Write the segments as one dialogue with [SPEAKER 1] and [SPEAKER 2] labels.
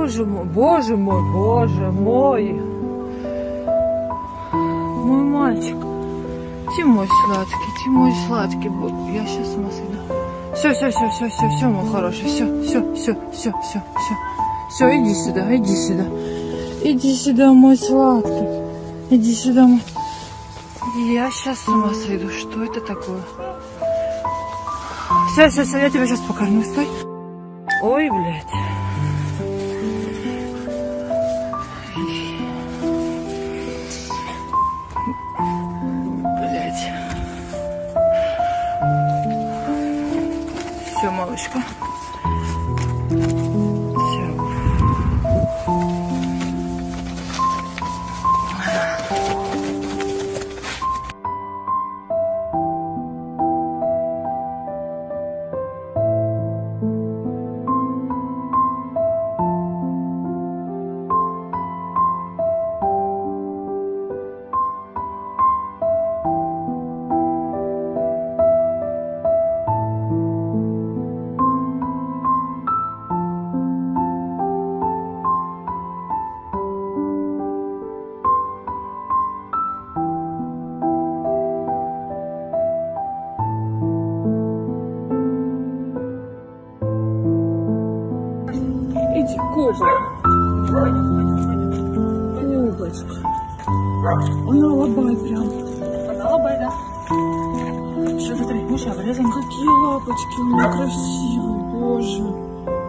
[SPEAKER 1] боже мой, боже мой, боже мой. Мой мальчик. Ты мой сладкий. Я сейчас с ума сойду. Все, мой хороший, все, иди сюда, мой сладкий, иди сюда, мой. Я сейчас с ума сойду, что это такое? Все, я тебя сейчас покормлю, стой. Ой, блядь. Все, малышка. Все. Иди, Кубочка. Она лобай прям. Она лобай, да? Что, смотри, Миша, обрезаем. Какие лапочки у меня красивые, боже.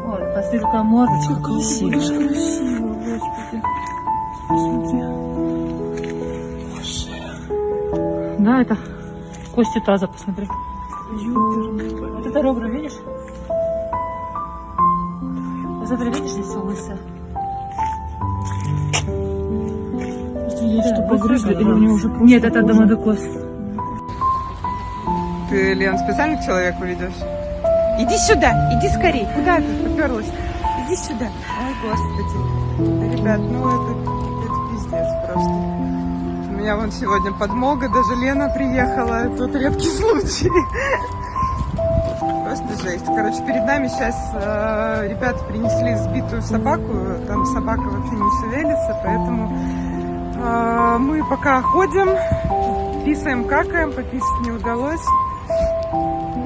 [SPEAKER 1] Ой, посмотри, какая мордочка красивая. Какая красивая, господи. Посмотри. Боже. Да, это кости таза, посмотри. Ёперный. Вот это ребра, видишь? Смотри, видишь, здесь все лысое. Что погрызли, или у него уже просто... Нет, это домодокос.
[SPEAKER 2] Ты, Лен, специально к человеку ведешь? Иди сюда, иди скорей. Куда ты поперлась? Иди сюда. Ой, господи. Ребят, ну это пиздец просто. У меня вон сегодня подмога, даже Лена приехала. Тут редкий случай. Просто жесть. Короче, перед нами сейчас ребята принесли сбитую собаку. Там собака вообще не шевелится, поэтому мы пока ходим, писаем, какаем, пописать не удалось.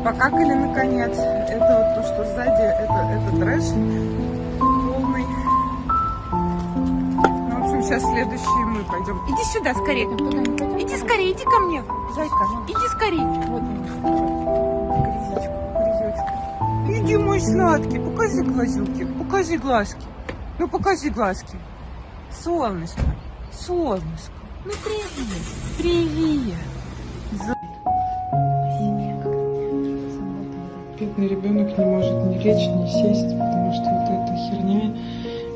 [SPEAKER 2] Покакали наконец. Это вот то, что сзади, это трэш полный. Ну, в общем, сейчас следующие мы пойдем. Иди сюда скорее. Иди скорее, иди ко мне, зайка. Иди скорее. Вот он. Иди, мой сладкий, покажи глазюки, покажи глазки. Ну, покажи глазки. Солнышко, солнышко. Ну, привет.
[SPEAKER 3] Бедный ребенок не может ни лечь, ни сесть, потому что вот эта херня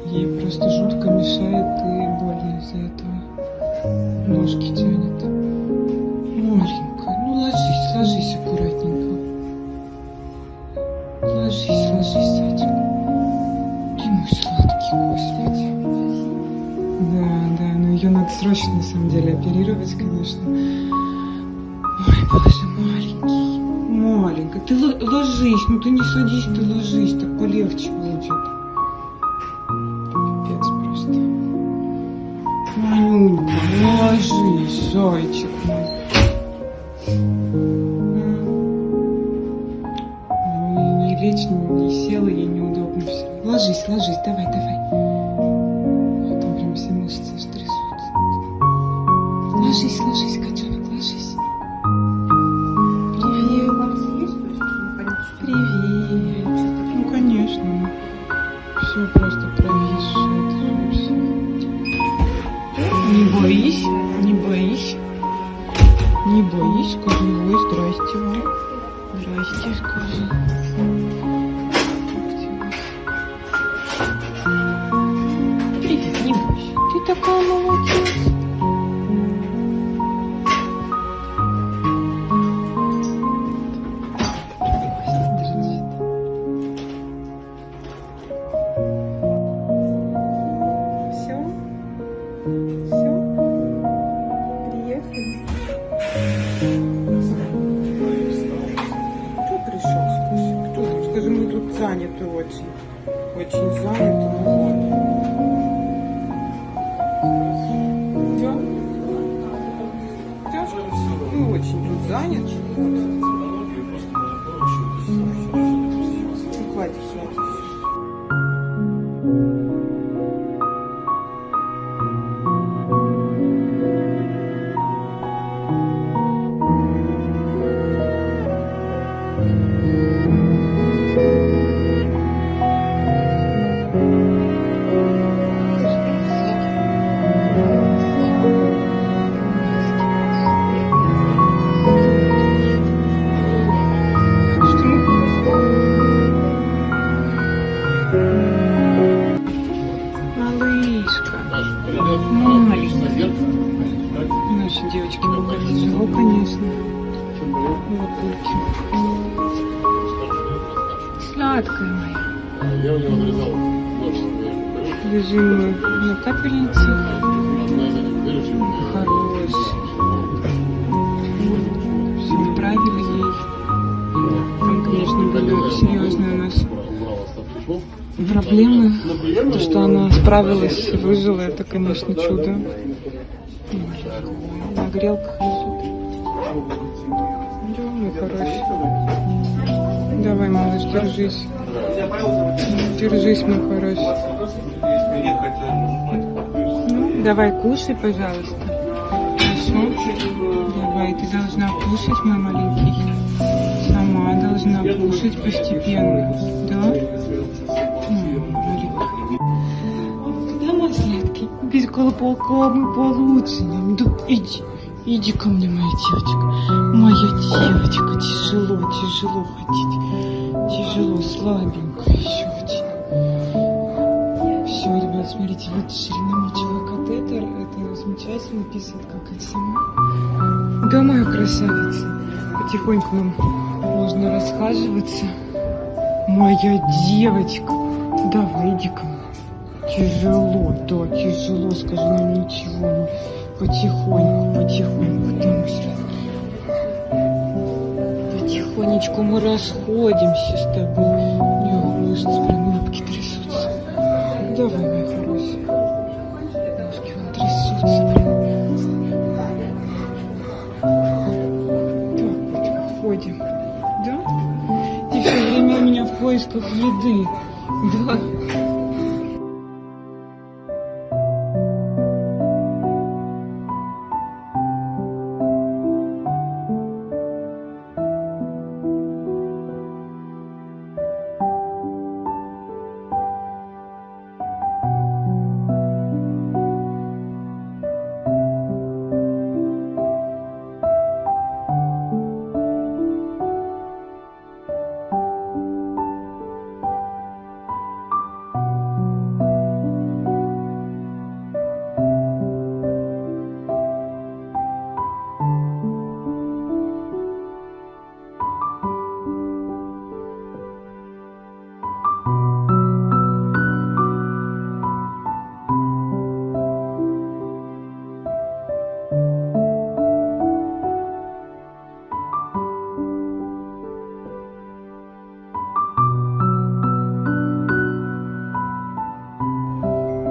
[SPEAKER 3] ей просто жутко мешает и больно из-за этого. Ножки тянет. Маленькая, ну ложись аккуратненько. Ложись, садик. Ты мой сладкий, господи. Да, но ее надо срочно, на самом деле, оперировать, конечно. Ой, боже, маленькая. Ты ложись, ну ты не садись, ты ложись, так полегче будет. Пипец просто. Манюнька, ну ложись, зайчик мой. Лечь, не села, ей неудобно все. Ложись, давай. А там прям все мышцы аж трясутся. Ложись, котенок, ложись. Привет. Ну, конечно. Все просто провисшее. Не боись, скажи, ой, здрасте вам. Здрасте, скажи. Привет, не бойся. Ты такая молодец. Все? Приехали? Кто пришел? Скажи, мы тут заняты очень заняты.
[SPEAKER 2] Ты очень тут занят. Хватит, хватит.
[SPEAKER 3] Малышка. Маленькая. Наши девочки пока тяжело, конечно. Лапульки. Сладкая моя. Лежим мы на капельнице. Хорош. Все направили ей. Там, конечно, были серьезные у нас проблемы. То, что она справилась и выжила, это, конечно, чудо. На грелках лежит. Да, мой хороший. Давай, малыш, держись. Держись, мой хороший. Ну, давай, кушай, пожалуйста. Хорошо? Давай, ты должна кушать, мой маленький. Сама должна кушать постепенно. Да? Да, мой сладкий? Без колпака мы получим. Да иди, иди ко мне, моя девочка. Моя девочка, тяжело, тяжело ходить. Тяжело, слабенько еще очень. Все, ребят, смотрите, вытащили нам мочевой катетер. Это замечательно, писает какая-то сама. Да, моя красавица. Потихоньку нам можно расхаживаться. Моя девочка. Давай, иди ко мне. Тяжело, да, тяжело, скажи нам ничего. Потихоньку, потихоньку, там потихонечку мы расходимся с тобой. У нее мышцы, прям лапки трясутся. Давай, моя хорошая. Ножки вон трясутся прям. Так, вот, ходим. Да? Ты все время у меня в поисках еды. Да.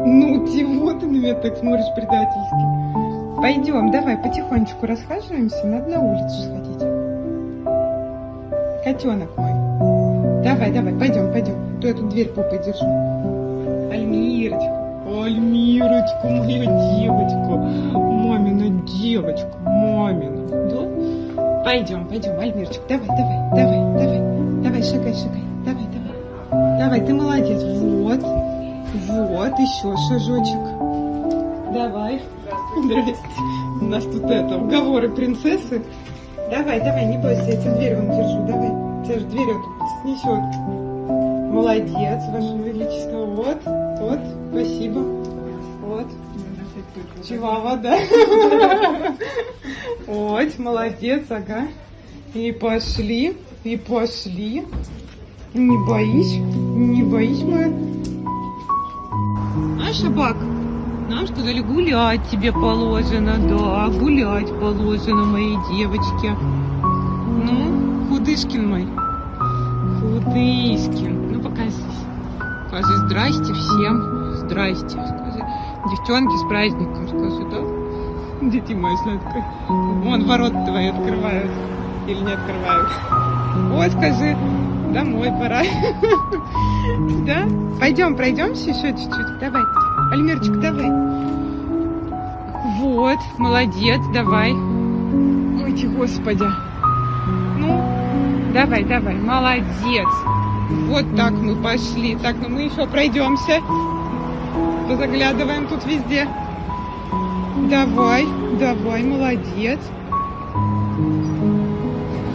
[SPEAKER 3] Ну, чего ты на меня так смотришь предательски? Пойдем, давай потихонечку расхаживаемся, надо на улицу сходить. Котенок мой. Давай, давай, пойдем, пойдем. А то я тут дверь попой держу. Альмирочка, Альмирочка, моя девочка. Мамина девочка, мамина. Да? Пойдем, пойдем, Альмирочка, давай, давай, давай, давай. Давай, шагай, шагай. Давай, давай. Давай, ты молодец. Вот. Вот, еще шажочек. Давай. Здрасте. У нас тут уговоры принцессы. Давай, давай, не бойся, я тебе дверь вон держу. Давай. Тебя же дверь вот снесет. Молодец, Ваше Величество. Вот, вот, спасибо. Вот. Чивава, да? Вот, молодец, ага. И пошли, и пошли. Не боись, моя. А, Шабак, нам сказали, гулять тебе положено, да, гулять положено моей девочке. Ну, Худышкин мой, Худышкин, ну покажись, скажи здрасте всем, здрасте, скажи, девчонки с праздником, скажи, да? Где ты, моя сладкая? Вон ворота твои открывают. Или не открывают. Вот, скажи, домой пора. Да? Пойдем, пройдемся еще чуть-чуть. Давай. Альмирчик, давай. Вот, молодец, давай. Ой, господи. Ну, давай, давай, молодец. Вот так мы пошли. Так, ну мы еще пройдемся. Позаглядываем тут везде. Давай, давай, молодец.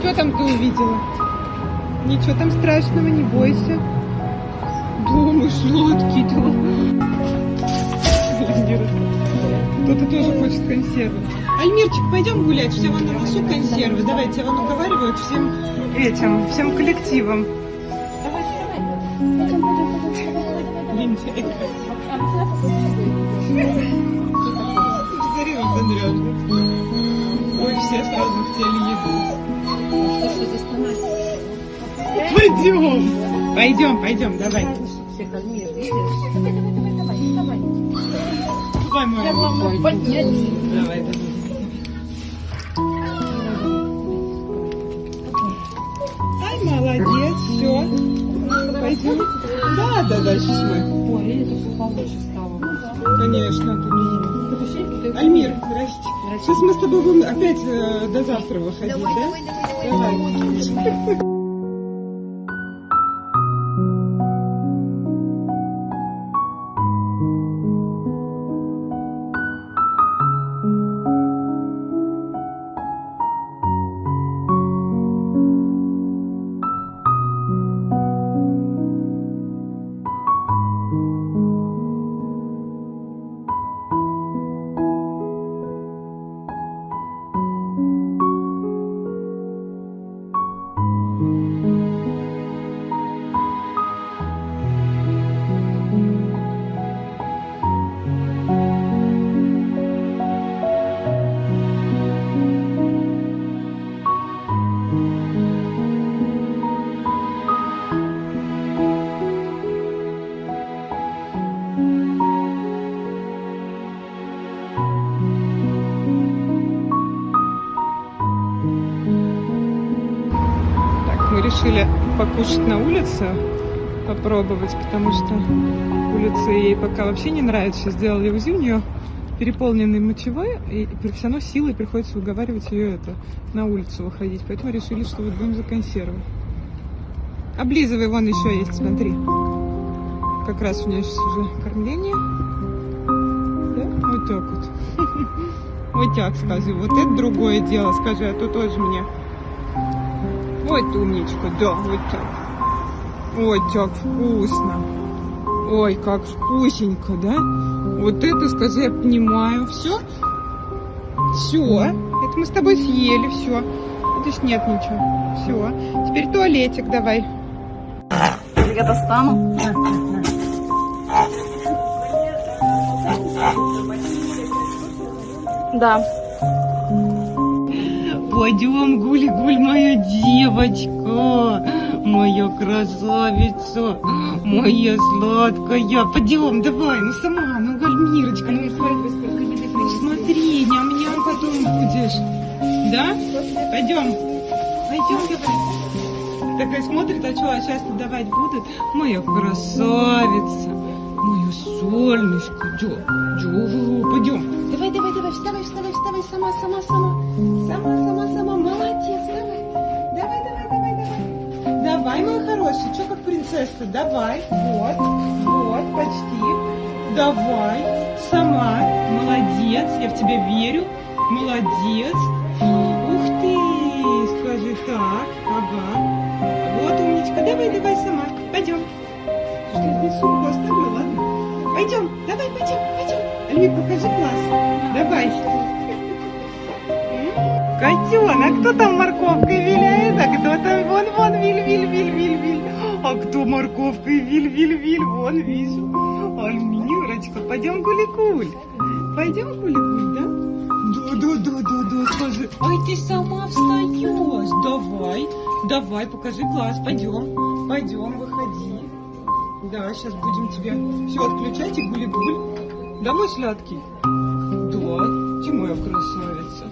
[SPEAKER 3] Что там ты увидела? Ничего там страшного, не бойся. Дома сладкий, да. Кто-то тоже хочет консервы. Альмирчик, пойдем гулять, все вон на носу консервы. Давай, тебя вон уговаривают всем коллективом. Лентяйка. Смотри, он понравился. Ой, все сразу хотели еду. Пойдем, давай. Давай, мама. Давай. Ай, молодец, все. Пойдем. Да, сейчас мы.
[SPEAKER 1] Ой, это получше стало.
[SPEAKER 3] Конечно, тут. Альмир, здрасте. Сейчас мы с тобой будем опять до завтра выходить, да? Давай. Мы решили покушать на улице, попробовать, потому что улица ей пока вообще не нравится. Сейчас сделали УЗИ, у нее переполненный мочевой, и все равно силой приходится уговаривать ее на улицу выходить. Поэтому решили, что вот будем за консервы. Облизывай, вон еще есть, смотри. Как раз у нее сейчас уже кормление. Да? Вот так вот. Вот так скажи. Вот это другое дело, скажи, а то тоже мне. Вот умничка, да, вот так. Ой, как вкусно. Ой, как вкусненько, да? Вот это, скажи, я понимаю. Все? Все. Это мы с тобой съели, все. Это ж нет ничего. Все. Теперь туалетик давай.
[SPEAKER 1] Я достану. Да.
[SPEAKER 3] Пойдем, гуль-гуль, моя девочка, моя красавица, моя сладкая. Пойдем, давай, ну сама, ну Альмирочка, ну смотри, ням-ням потом будешь. Да? Пойдем, давай. Такая смотрит, а что, а сейчас-то давать будут? Моя красавица, моя солнышко, пойдем. Давай, вставай, сама, молодец, давай. Давай, моя хорошая, что как принцесса, давай, вот, почти. Давай, сама, молодец, я в тебя верю, молодец. Ух ты, скажи так, ага. Вот умничка, давай, сама, пойдем. Что я здесь сумку оставлю, ладно? Пойдем, давай, пойдем. Альмир, покажи класс. Давай. Котенок, кто там морковкой виляет? А кто там? Вон, виль. А кто морковкой виль? Вон, вижу. Альмирочка, пойдем гули-гуль. Да? Да, скажи. Ай, ты сама встаешь. Давай, покажи класс. Пойдем, выходи. Да, сейчас будем тебя все отключать и гули-гуль. Да, мой сладкий? Да. Ты моя красавица.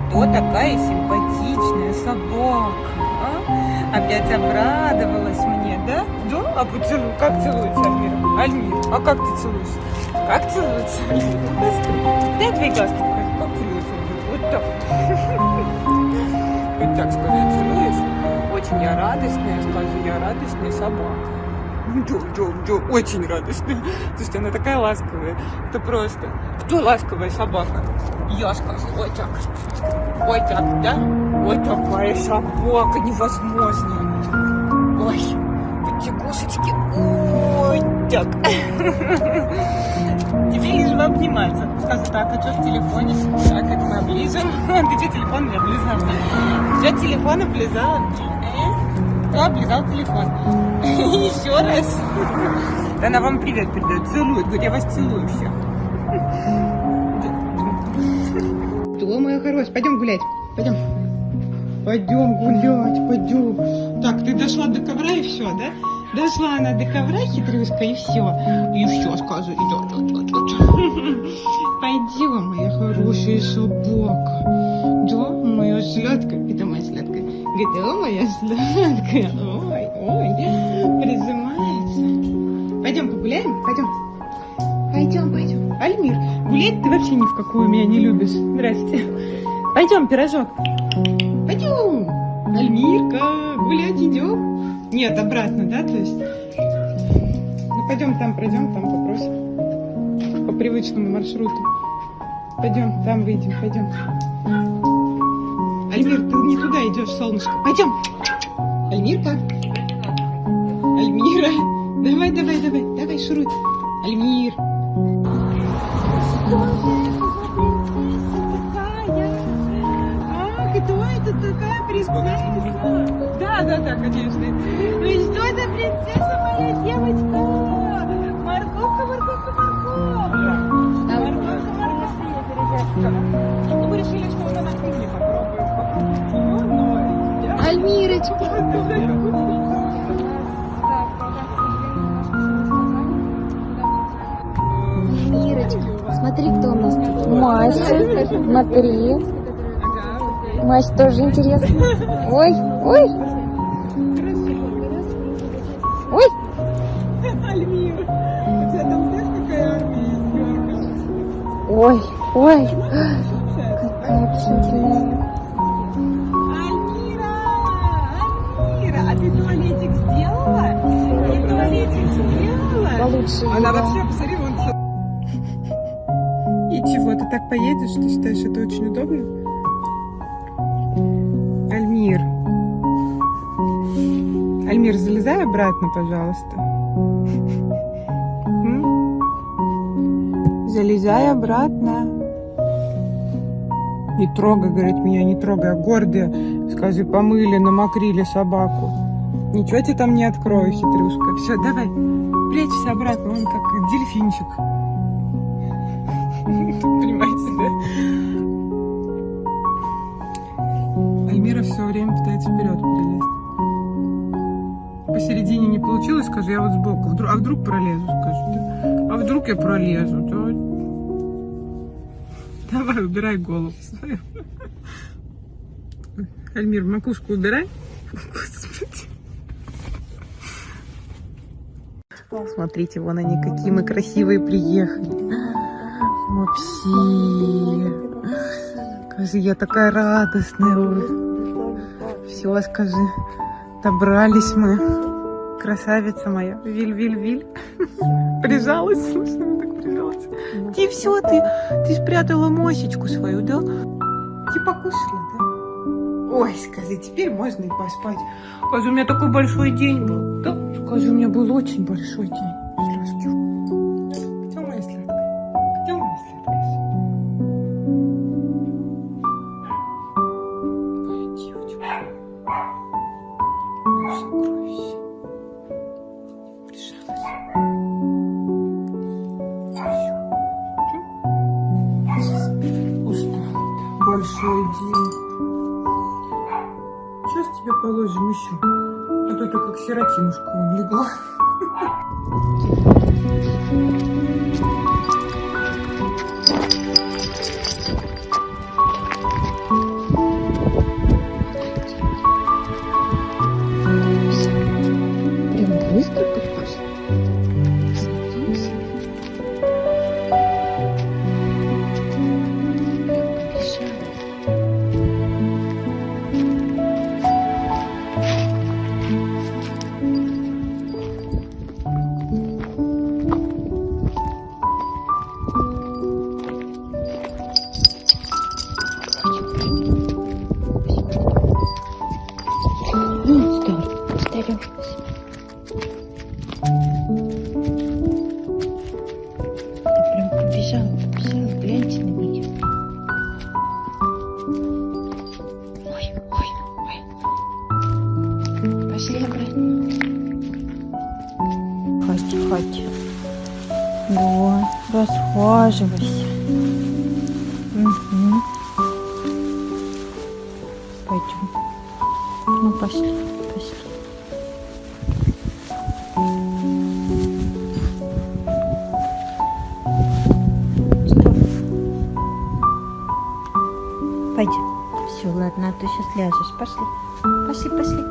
[SPEAKER 2] Кто такая симпатичная собака, а? Опять обрадовалась мне, да? Да? А поцелуй. Как целуется Альмира? Альмир, а как ты целуешься? Как целуется Альмир? Дай твои глазки покажи. Как целуется Альмир? Вот так. Вот так скажи, целуешь? Очень я радостная, скажи, я радостная собака. Да, очень радостная. Слушайте, она такая ласковая. Это просто. Кто ласковая собака? Я скажу, вот так. Вот так, да? Вот такая собака невозможная. Ой, потягушечки. Ой, так. Теперь лишь бы обниматься. Скажу, так, а что в телефоне? Так, это мы оближем. Ты что, телефон мне облизал? Что, телефон облизал? Кто облизал телефон? Еще раз. Да она вам привет передает. Целует. Говорит, я вас целую всех. Что, моя хорошая? Пойдем гулять. Пойдем. Пойдем гулять, пойдем. Так, ты дошла до ковра и все, да? Дошла она до ковра, хитрюшка, и все. И все, скажу. Пойдем, моя хорошая собака. Да, моя сладкая. Где моя сладкая? Где моя сладкая? Ой, ой, прижимается. Пойдем погуляем? Пойдем. Пойдем. Альмир, гулять ты вообще ни в какую меня не любишь. Здрасте. Пойдем, пирожок. Пойдем. Альмирка, гулять идем? Нет, обратно, да, то есть? Ну, пойдем там, пройдем, там попросим. По привычному маршруту. Пойдем, там выйдем, пойдем. Альмир, ты не туда идешь, солнышко. Пойдем. Альмирка. Альмира. Давай, шуруй. Альмир. Кто это такая принцесса? Да, конечно. Ну и что за принцесса, моя девочка? Морковка. Ну, мы решили, что мы на кухне попробуем.
[SPEAKER 4] Альмирочка. Ирочка, смотри, кто у нас тут. Мася, смотри. Мася тоже интересно. Ой.
[SPEAKER 2] Альмир, у тебя там знаешь, какая армия есть?
[SPEAKER 4] Ой. Какая пшенная.
[SPEAKER 2] Альмира, а ты туалетик сделала? Ты туалетик сделала?
[SPEAKER 4] Получше
[SPEAKER 2] Она
[SPEAKER 4] его.
[SPEAKER 2] вообще, посмотри, вон все. И чего, ты так поедешь? Ты считаешь, это очень удобно? Альмир, залезай обратно, пожалуйста. Залезай обратно. Не трогай, говорит, меня не трогай, а гордая. Скажи, помыли, намокрили собаку. Ничего тебе там не открою, хитрюшка. Все, давай, прячься обратно, он как дельфинчик. Понимаете, да? Альмира все время пытается вперед перелезть. Посередине не получилось, скажи, я вот сбоку. А вдруг пролезу, скажи, да? А вдруг я пролезу, да? Давай, убирай голову свою. Альмир, макушку убирай. Господи. Смотрите, вон они, какие мы красивые приехали.
[SPEAKER 3] Вообще. Скажи, я такая радостная. Все, скажи. Добрались мы. Красавица моя. Виль. Прижалась, слушай, она так прижалась. Ты все, ты спрятала мосечку свою, да? Ты покушала, да? Ой, скажи, теперь можно и поспать. Скажи, у меня такой большой день был. Да? Скажи, у меня был очень большой день. Слушай, где моя сладкая? Где моя сладкая? Моя девочка. Моя сокровище. Прижалась. Устала. Большой день. Сейчас тебе положим еще. А то ты как сиротинушка легла.
[SPEAKER 4] Прям быстро ты пошла. Садимся. Старый. Ты прям побежала, гляньте на меня. Ой. Пошли обратно. Хоть. Да, расхаживайся. Угу. Пойдем. Ну, пошли. Пойдем. Все, ладно, а то сейчас ляжешь. Пошли. Пошли.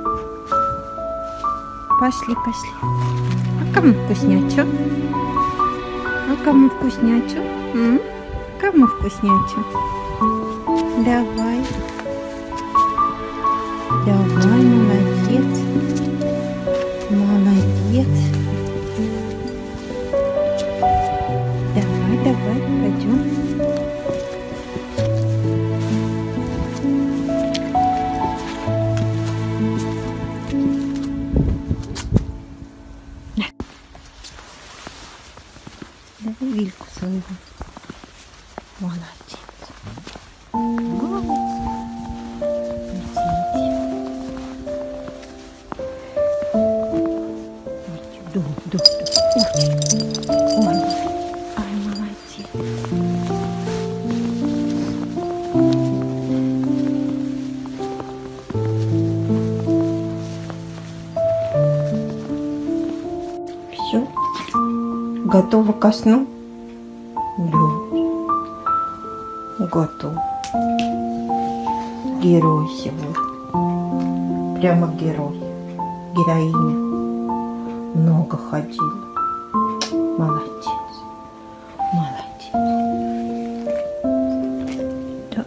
[SPEAKER 4] А кому вкуснячу? Кому вкуснячу? Давай, молодец. Давай, пойдем. Давай вильку свою. Молодец. Да. Ой, молодец. Все, готова ко сну? Да. Готов. Герой сегодня. Прямо герой. Героиня. Много ходила. Молодец. Да.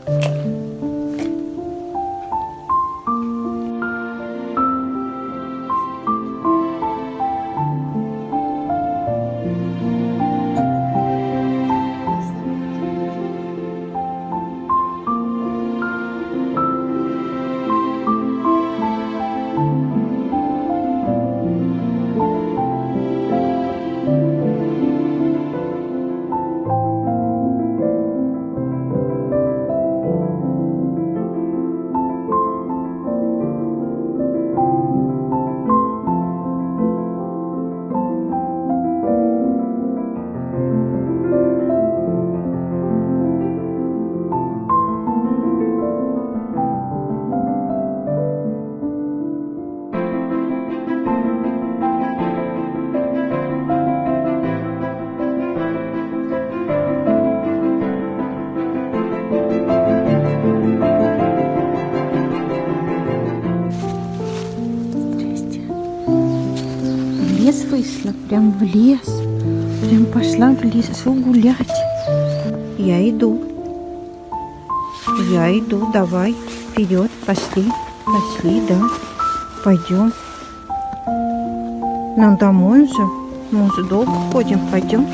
[SPEAKER 4] Вышла, прям в лес. Прям пошла в лес гулять.
[SPEAKER 5] Я иду. Я иду, давай, вперед, пошли, пошли, да, пойдем. Нам домой уже, мы уже долго ходим, пойдем.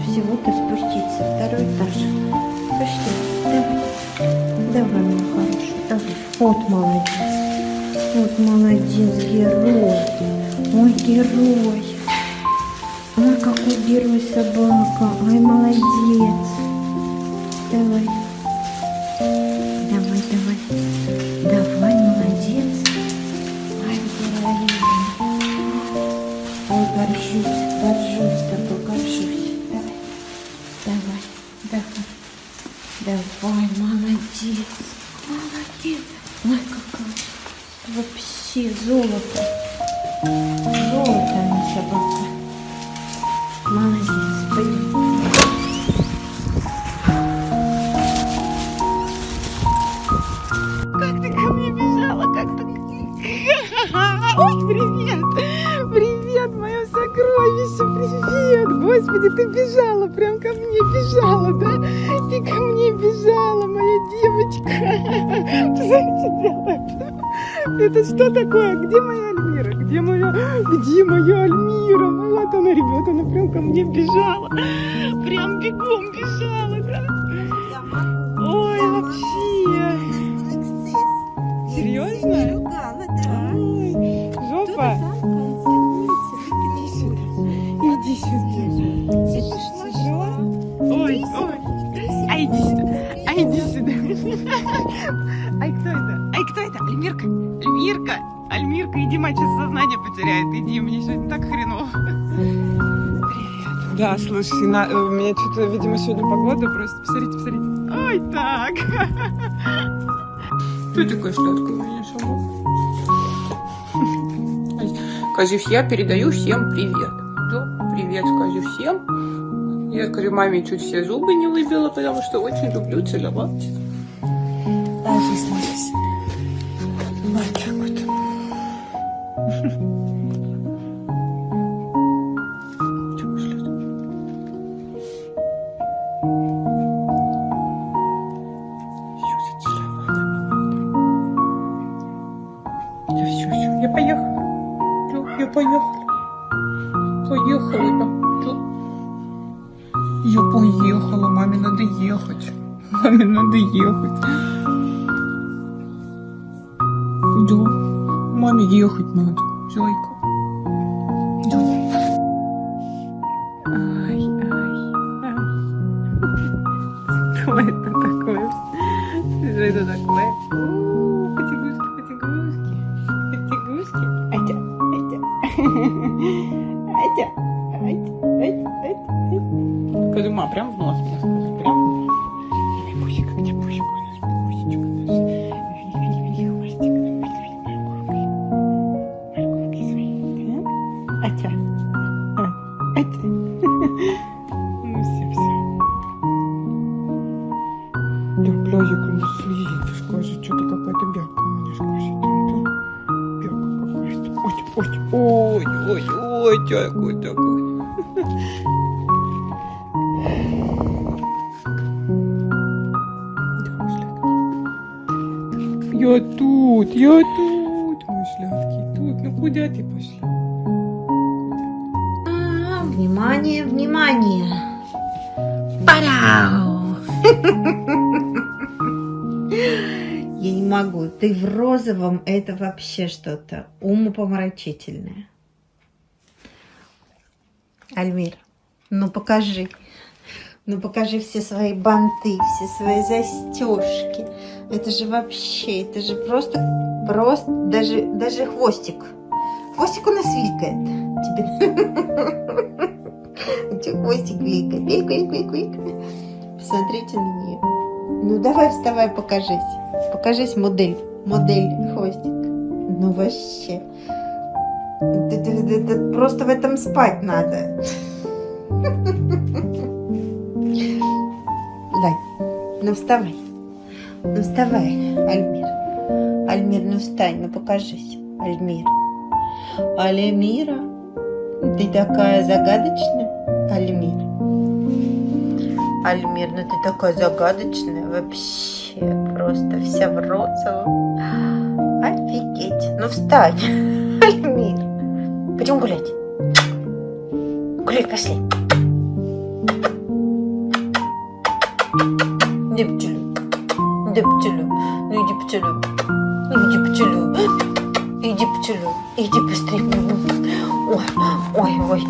[SPEAKER 5] Всего-то спуститься, второй этаж. Пошли, давай. Давай, мой хороший, давай. Вот молодец. Вот молодец, герой. Ой, герой. Ой, какой герой собака. Ай, молодец. Давай. Давай, давай. Давай, молодец. Ай, героиня. Ой, горжусь тобой, горжусь. Давай, давай, давай, молодец, молодец. Ой, какая вообще золото, золото, а не собака. Молодец, пойдем.
[SPEAKER 2] Как ты ко мне бежала, как ты... Ой, привет! Привет, мое сокровище, привет! Господи, ты бежала, прям ко мне бежала, да? Ты ко мне бежала, моя девочка! Что ты делаешь? Это что такое? Где моя Альмира? Где моя Альмира? Вот она, ребята, она прям ко мне бежала. Прям бегом бежала, да? Ой, вообще. Серьезно? Ой, жопа. Иди сюда. Ой, ой. А иди сюда. А иди сюда. Ай, кто это? Ай, кто это? Альмирка. Альмирка. Альмирка, иди, мать сейчас сознание потеряет. Иди, мне сегодня так хреново. Привет. Да, слушай, у меня что-то, видимо, сегодня погода просто. Посмотрите, посмотрите. Ой, так. Что такое сладкое у меня собака? Кажись, я передаю всем привет. Да, привет, скажу всем. Я, скажу, маме чуть все зубы не выбила, потому что очень люблю целовать. Ложись, ложись. Вот так вот. Чего шлет? Все, зацеловала. Все, я поехала. Я поехала. Поехала я. Я поехала. Маме надо ехать. Маме надо ехать. Да. Маме ехать надо. Зайка. Да. Ай. Что это такое? Что это такое? Потягушки. Скажи, ма, прям в нос мне скажи, прям в нос. Пусика, где пусика у нас? Пусичка у нас. Види, хвостик. Морковки свои. Атя. Ну все. Да, глазик у нас слизит, скажет, что-то какая-то бялка у меня скажет. Бялка какая-то. Ой, такой. Я тут, мой сладкий, тут. Ну куда ты пошла?
[SPEAKER 5] Внимание, внимание. Парау! Я не могу. Ты в розовом, это вообще что-то умопомрачительное. Альмир, ну покажи. Ну покажи все свои банты, все свои застежки. Это же вообще, это же просто, даже хвостик. Хвостик у нас вилькает. Тебе хвостик вилькает. Виль. Посмотрите на нее. Ну давай, вставай, покажись. Покажись, модель. Модель, хвостик. Ну вообще. Это просто в этом спать надо. Дай. Ну вставай. Ну вставай, Альмир. Альмир, ну встань, ну покажись. Альмир. Альмира. Ты такая загадочная, Альмир. Альмир, ну ты такая загадочная. Вообще, просто вся в розовом. Офигеть. Ну встань, Альмир. Пойдем гулять. Гулять пошли. Иди пчелю. Иди пчелю. Ну иди пчелю. Иди пчелю. Иди пчелю. Иди быстрее. Ой, ой, ой.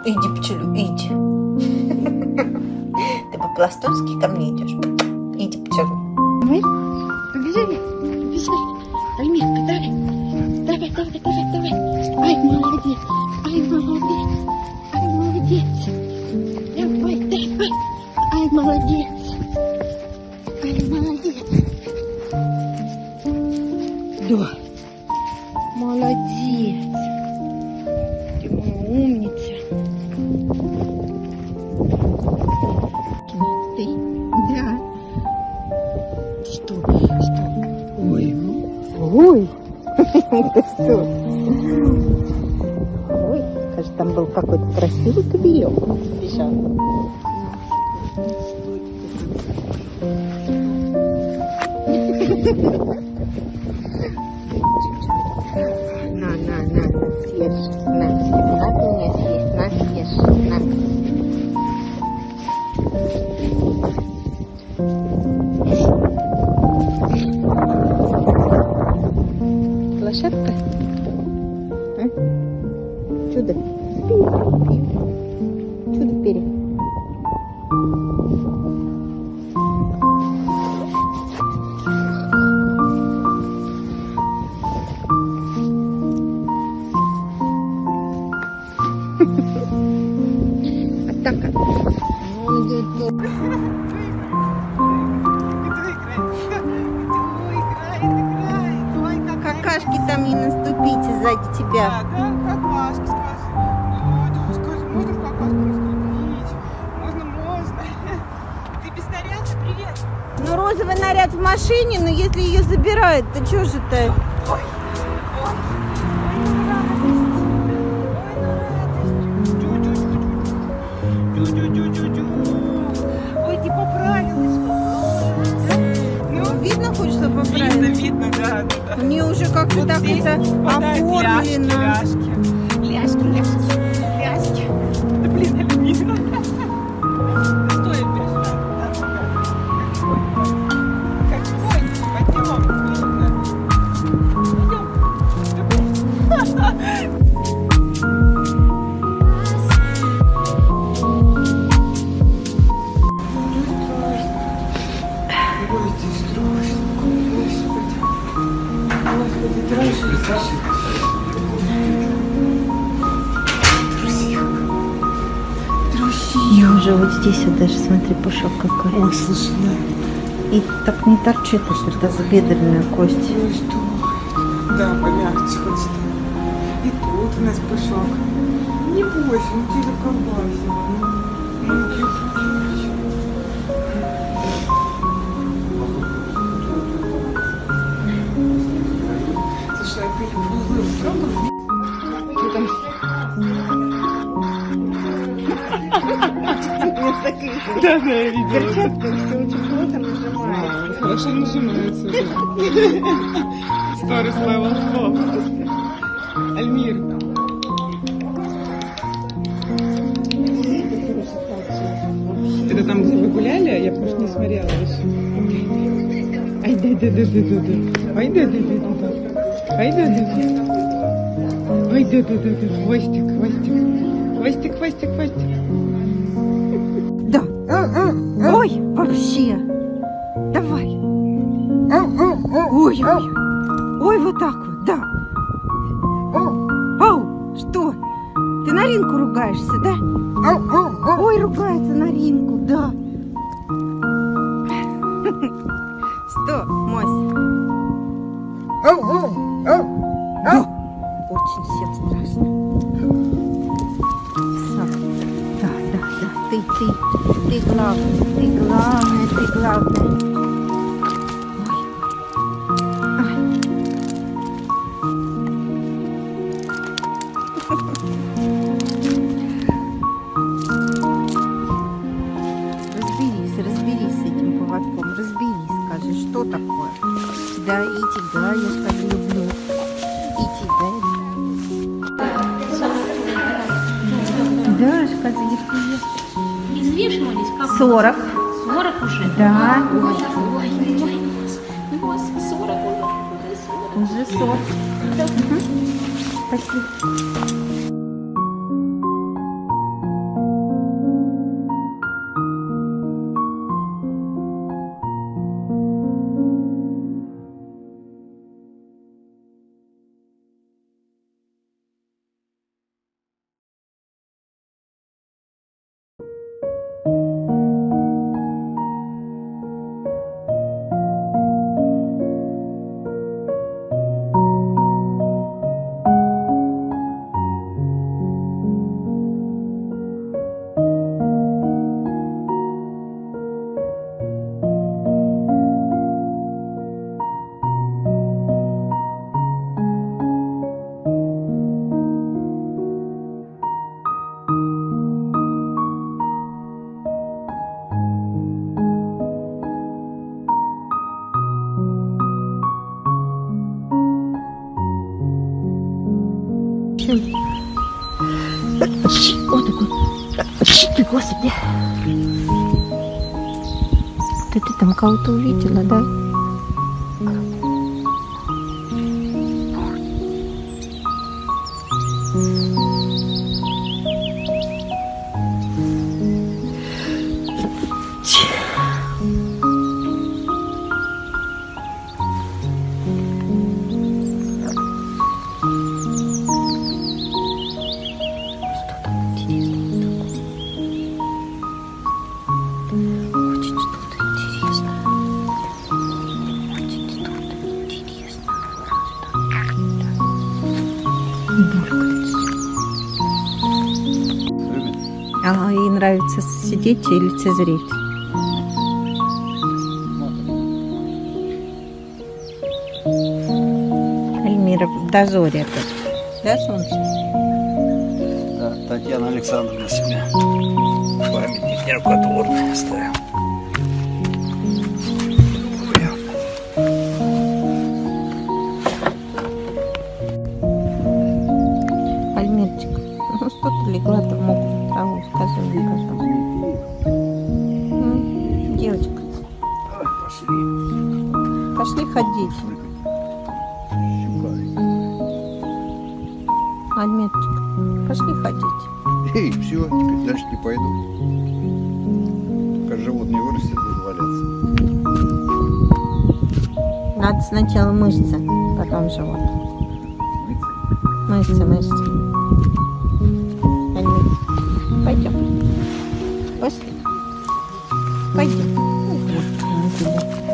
[SPEAKER 5] Иди пчелю, иди. Ты по-пластунски ко мне идешь. Иди пчелю.
[SPEAKER 4] Давай, побежали, побежали. Альмир, давай. Давай, давай, давай, давай. Ай, молодец. Ай, молодец. Ай, молодец. Давай, давай. Ай, молодец. Ай, молодец. Да. Молодец. Ты моя умница. Ты? Да. Что? Ой. Ой. Это что? Ой, скажи, там был какой-то красивый кобелек. Бежал. На, съешь. На ты мне съешь, на, съешь, на. Лошадка? А? Чудо. Чудо перья. Атака. Он идет. Какашки там не наступите сзади тебя.
[SPEAKER 2] Да, какашки, скажи. Да, скажи, можно в какашку наступить? Можно. Ты без наряда? Привет.
[SPEAKER 5] Ну, розовый наряд в машине, но если ее забирают, то что же ты?
[SPEAKER 2] Ой, ты поправилась.
[SPEAKER 5] Ну, видно хоть, что поправилась?
[SPEAKER 2] Видно, да.
[SPEAKER 5] Мне уже как-то так это оформлено.
[SPEAKER 2] Ляжки. Да блин, Альмира. Стоит переживать. Как конь, пойдем.
[SPEAKER 5] Я уже вот здесь вот даже, смотри, пушок какой.
[SPEAKER 3] Ой, слушай, да.
[SPEAKER 5] И так не торчит, что тазобедренная кость.
[SPEAKER 3] Ой, что? Да, помягче хочется. И тут у нас пушок. Не бойся, ну тебе колбасит. Ну, тебе колбасит. Слушай, а ты узлы устроила? Что там? Да, я видела.
[SPEAKER 5] Перчатка все очень плотно нажимается.
[SPEAKER 3] Хорошо нажимается. Сторис левел стоп. Альмир. Это там, где вы гуляли? Я просто не смотрела еще. Ай, да. Ай, да. Ай, да. Ай, да. Хвостик.
[SPEAKER 5] Да. Ой, вообще. Давай. Ой. Ой, вот так вот, да. Ау, что? Ты Наринку ругаешься, да? Ой, ругается Наринку, да. Что, Мось? Очень всем страшно. Да. Ты главное, ты главное. Разберись с этим поводком, разберись, скажи, что такое. Да, и тебя я скажу люблю. И тебя. Да, козырьки.
[SPEAKER 6] Извешивались как?
[SPEAKER 5] 40.
[SPEAKER 6] 40 уже?
[SPEAKER 5] Да.
[SPEAKER 6] Ой, 40 уже.
[SPEAKER 5] Уже 40. Спасибо.
[SPEAKER 4] О, такой. Ты, Господи. Ты там кого-то увидела, да? А ей нравится сидеть и лицезреть. Альмира в дозоре опять. Да, солнце?
[SPEAKER 7] Да, Татьяна Александровна себе памятник нерукотворный оставил.
[SPEAKER 4] Альмирчик, ну что ты легла-то в мокрую траву, скажи мне, пожалуйста. Девочка, пошли ходить. Альмирчик, пошли ходить.
[SPEAKER 7] Эй, все, теперь дальше не пойду. Пока живот не вырастет, буду валяться.
[SPEAKER 4] Надо сначала мышцы, потом живот. Мышцы. Альмир, пойдем. Пошли. Пойдем.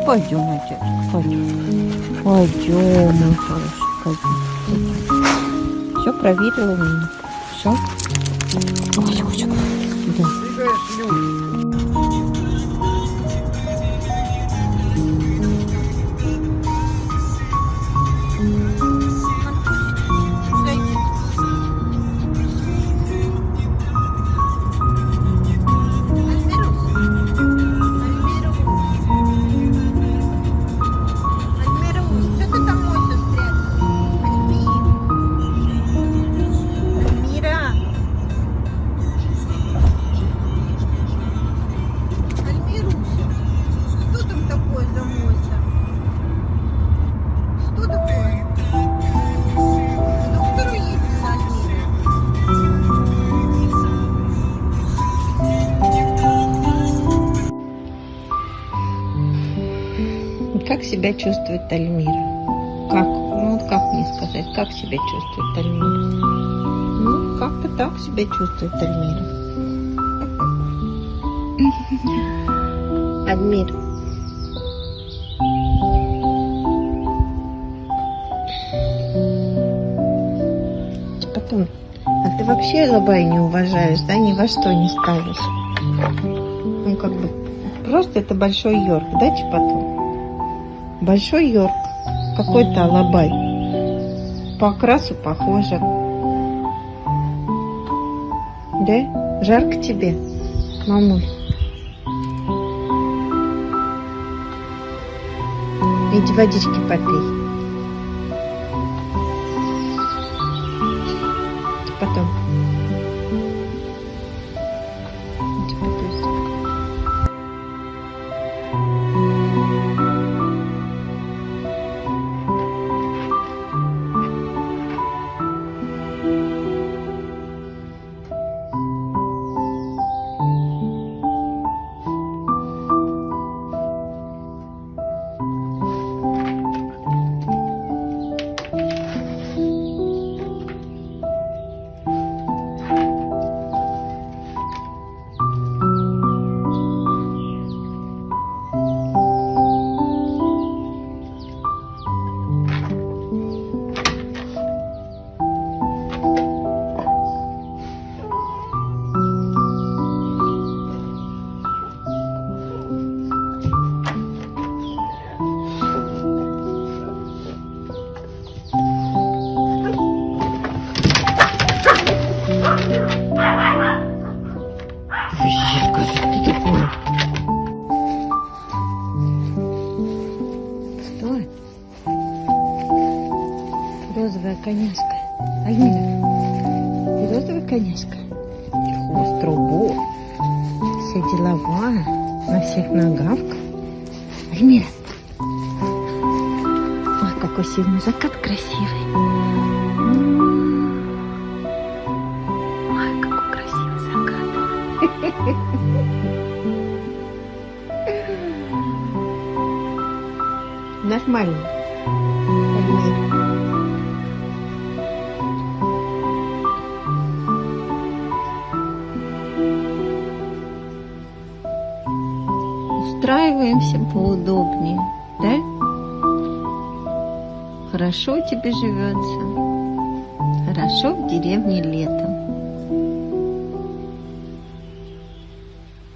[SPEAKER 4] Пойдем, мальчик, пойдем. Пойдем, мой хороший, пойдем. Все проверила меня. Все. Ой, да. Как себя чувствует Альмира? Как? Ну, как мне сказать, как себя чувствует Альмира? Ну, как-то так себя чувствует Альмира. Альмир. вообще Алабай не уважаешь, да, ни во что не ставишь. Ну, как бы, просто это большой Йорк, да, Чепотом? Большой Йорк, какой-то Алабай. По окрасу похоже. Да? Жарко тебе, мамуль? Иди водички попей. Потом. Иди попей. Что это? Розовая коняшка. Альмира, ты розовая коняшка? Хвост трубу. Вся деловая. На всех нагавка. Альмира. Ой, какой сегодня закат красивый. Ой, какой красивый закат. Нормально. Альмира. Устраиваемся поудобнее, да? Хорошо тебе живется. Хорошо в деревне летом.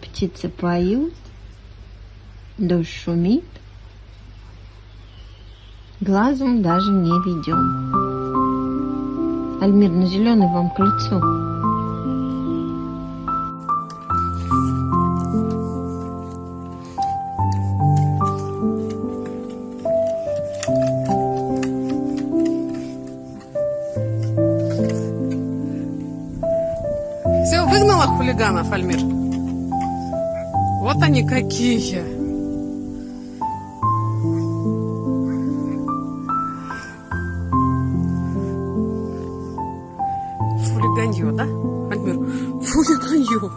[SPEAKER 4] Птицы поют, дождь шумит. Глазом даже не ведем. Альмир, на зеленый вам к лицу.
[SPEAKER 2] Все, выгнала хулиганов, Альмир? Вот они какие. Хулиганье, да, Альмир? Хулиганье.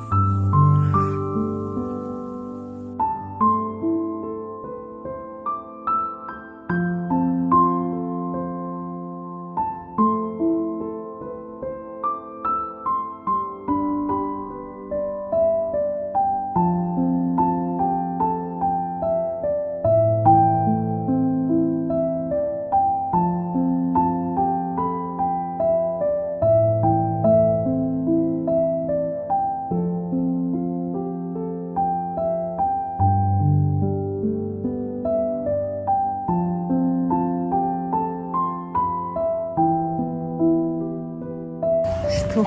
[SPEAKER 4] Что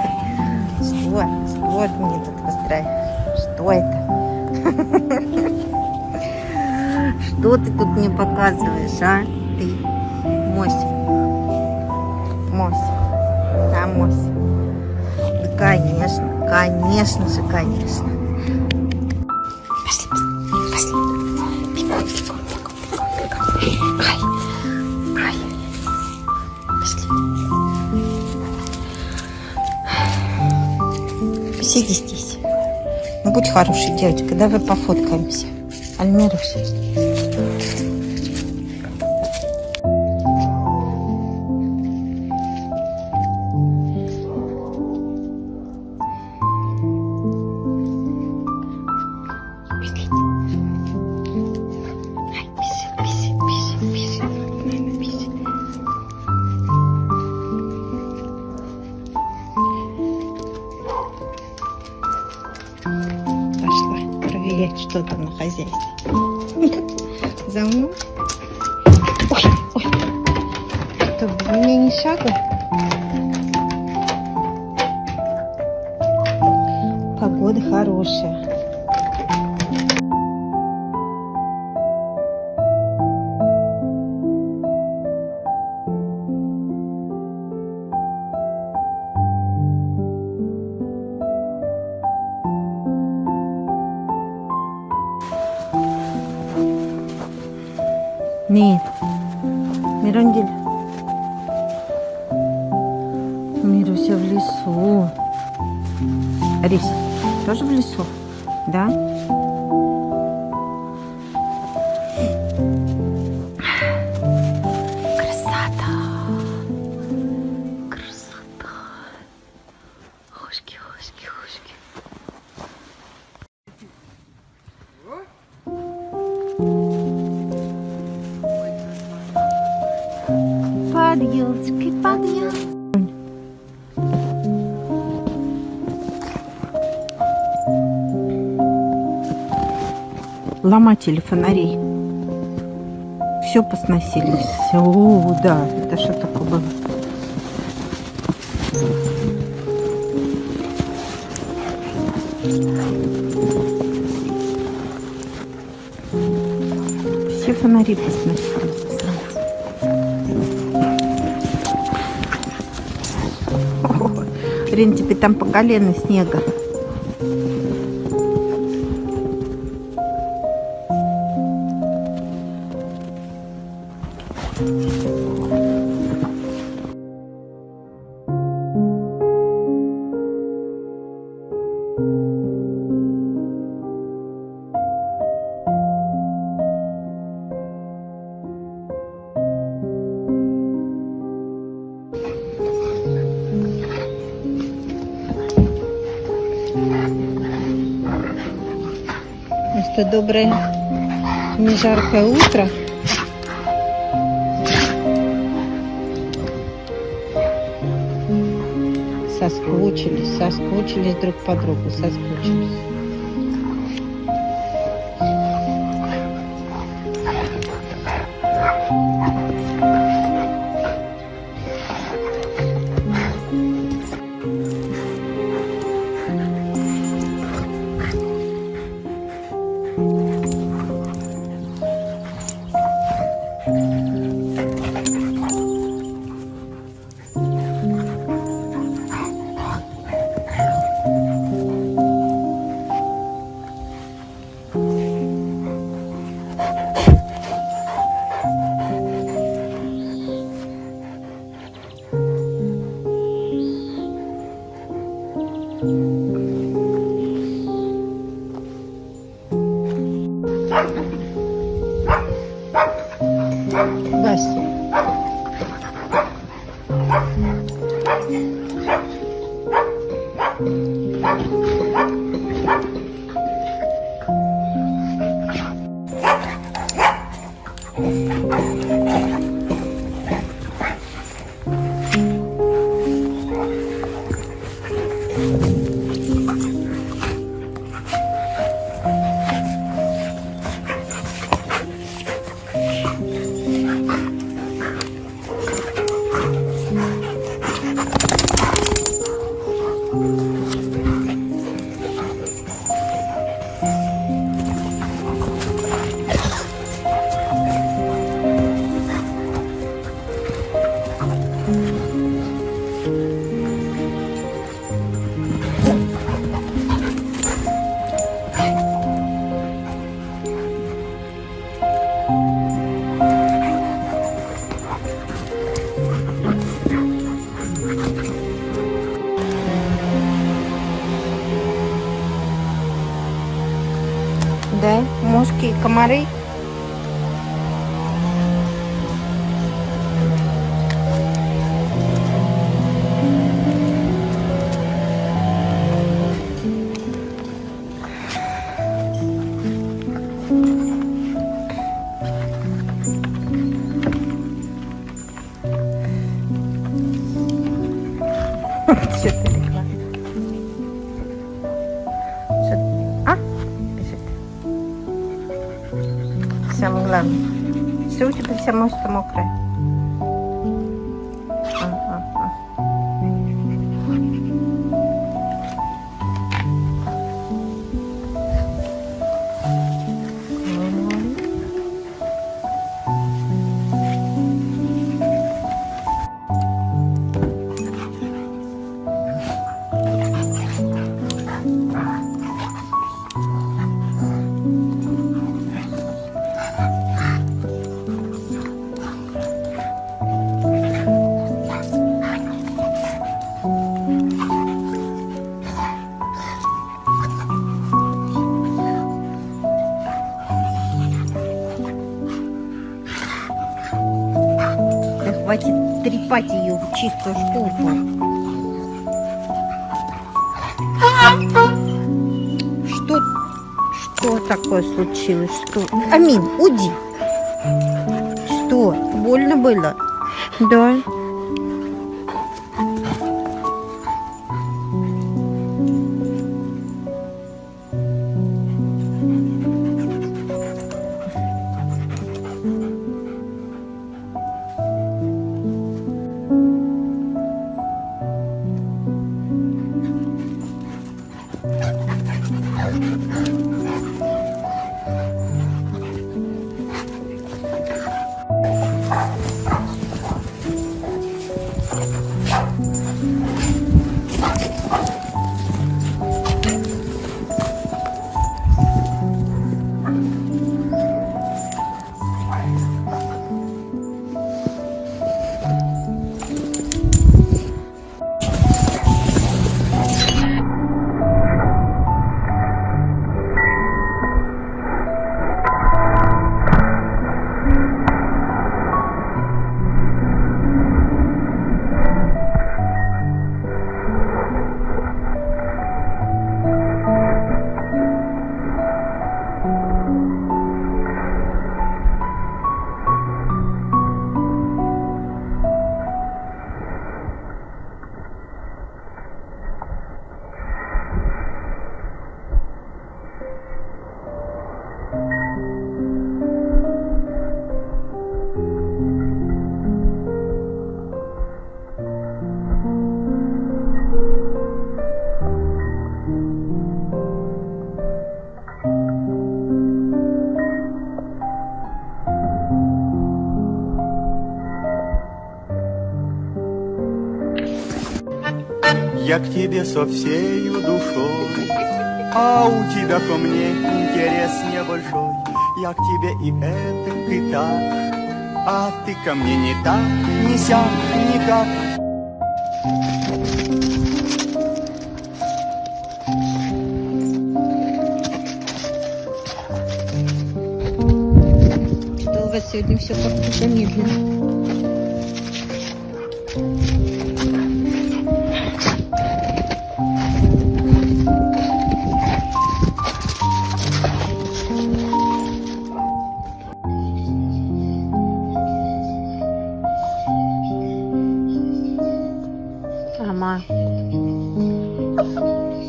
[SPEAKER 4] ты мне тут устраиваешь? Что это? Что ты тут мне показываешь, а? Ты, Мося. Мося. Да, Мося. Да, конечно, конечно же, конечно. Пошли, пошли. Бегом, бегом, бегом, бегом. Ай, ай. Пошли. Сиди здесь. Ну, будь хорошей девочкой, давай пофоткаемся. Альмируша.
[SPEAKER 5] кто там на хозяйстве? За мной? Ой, ой. Чтобы у меня не шага. Погода хорошая. Мир. Мирондель. Мируся в лесу. Рис, тоже в лесу? Да? Красота. Красота. Хошки, хошки, хошки. Под елочкой, под елочкой. Ломатели фонарей. Все посносили. Все, да. Это что такое было? Все фонари посносили. В принципе, там по колено снега. Что доброе, не жаркое утро. Соскучились друг по другу, соскучились. Вася. Да, мушки и комары. Что ты легла? А? Бежит. Ты вся мокрая. Ага. Да хватит трепать ее в чистую шкурку. Что такое случилось? Что? Амин, уйди. Что? Больно было? Да.
[SPEAKER 8] Я к тебе со всею душой, а у тебя ко мне интерес небольшой. Я к тебе и это, и так, а ты ко мне не так, ни сяк, никак.
[SPEAKER 5] Что у вас сегодня все как-то замедленно?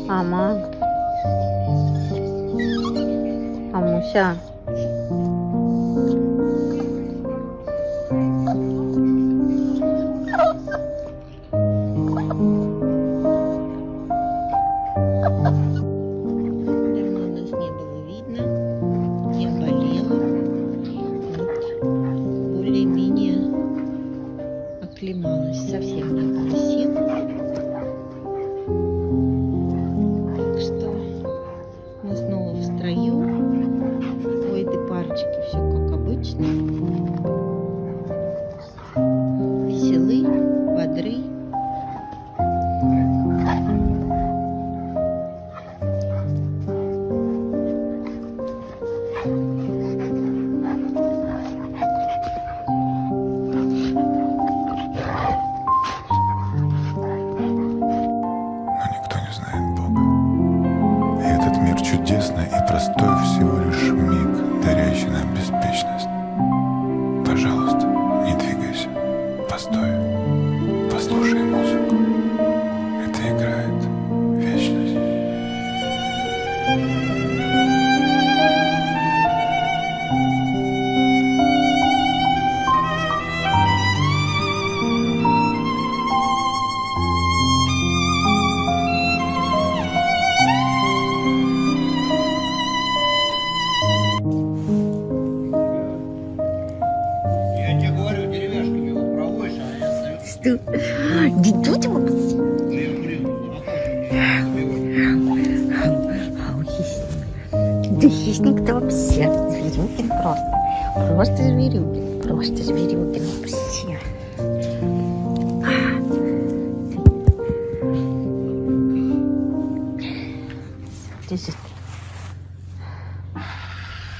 [SPEAKER 5] Ама. Амуся. Давно нас не было видно. Я болела. Вот. Более-менее оклемалась. Совсем не было сил. Так что мы снова в строю. У этой парочки все как обычно. Веселы, бодры. Диду. Диду. Да хищник-то вообще. Зверюгин просто. Просто зверюгин. Просто зверюгин вообще. Держи.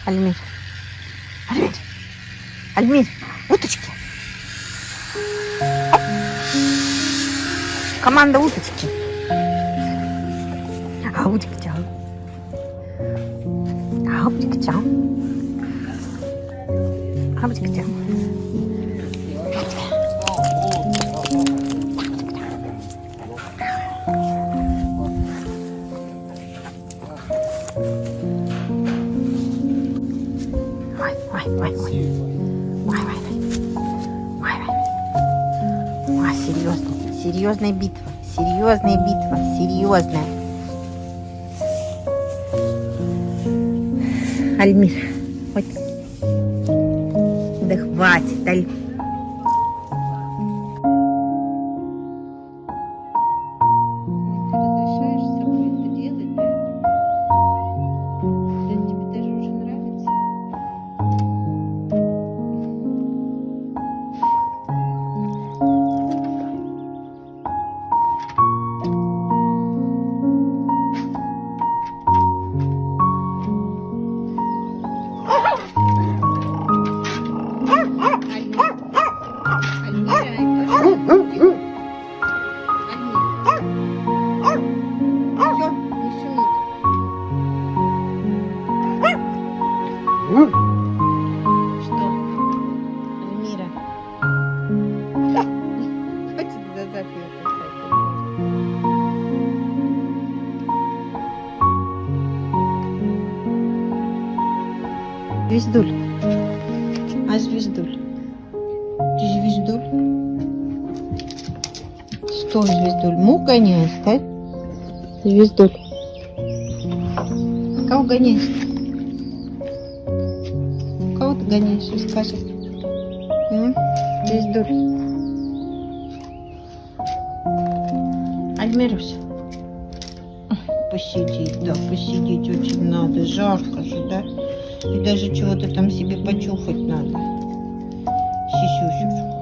[SPEAKER 5] Альмир. Альмир. Альмир. Уточки. Команда уточки. Аудик-чау. Аудик-чау. Аудик-чау. Ой. А, серьезно. Серьезная битва. Серьезная. Альмир, хоть. Да хватит, Аль. Ты разрешаешь с собой это делать, да? Это тебе даже уже нравится? Звездуль. А звездуль? Ты звездуль? Что звездуль? Мух гоняешь, да? Звездуль. Кого гоняешь? Кого ты гоняешь, расскажи. Звездуль. Альмирусь. Посидеть, да, посидеть очень надо. Жарко же, да? И даже чего-то там себе почухать надо. Сисюсюшку.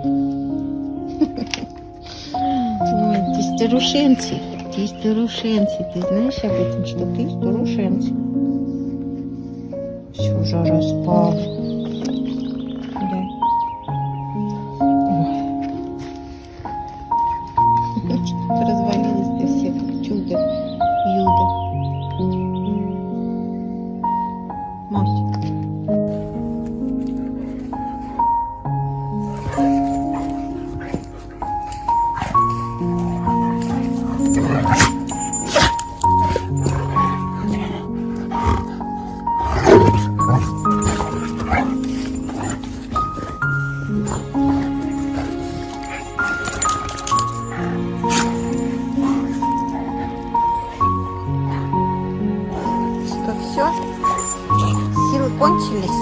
[SPEAKER 5] Ой, ты старушенцы. Ты знаешь об этом, что ты старушенцы? Все, жара спала. Да. Что-то развалилось-то все, как чудо-юдо. Мостик. Что, все? Силы кончились?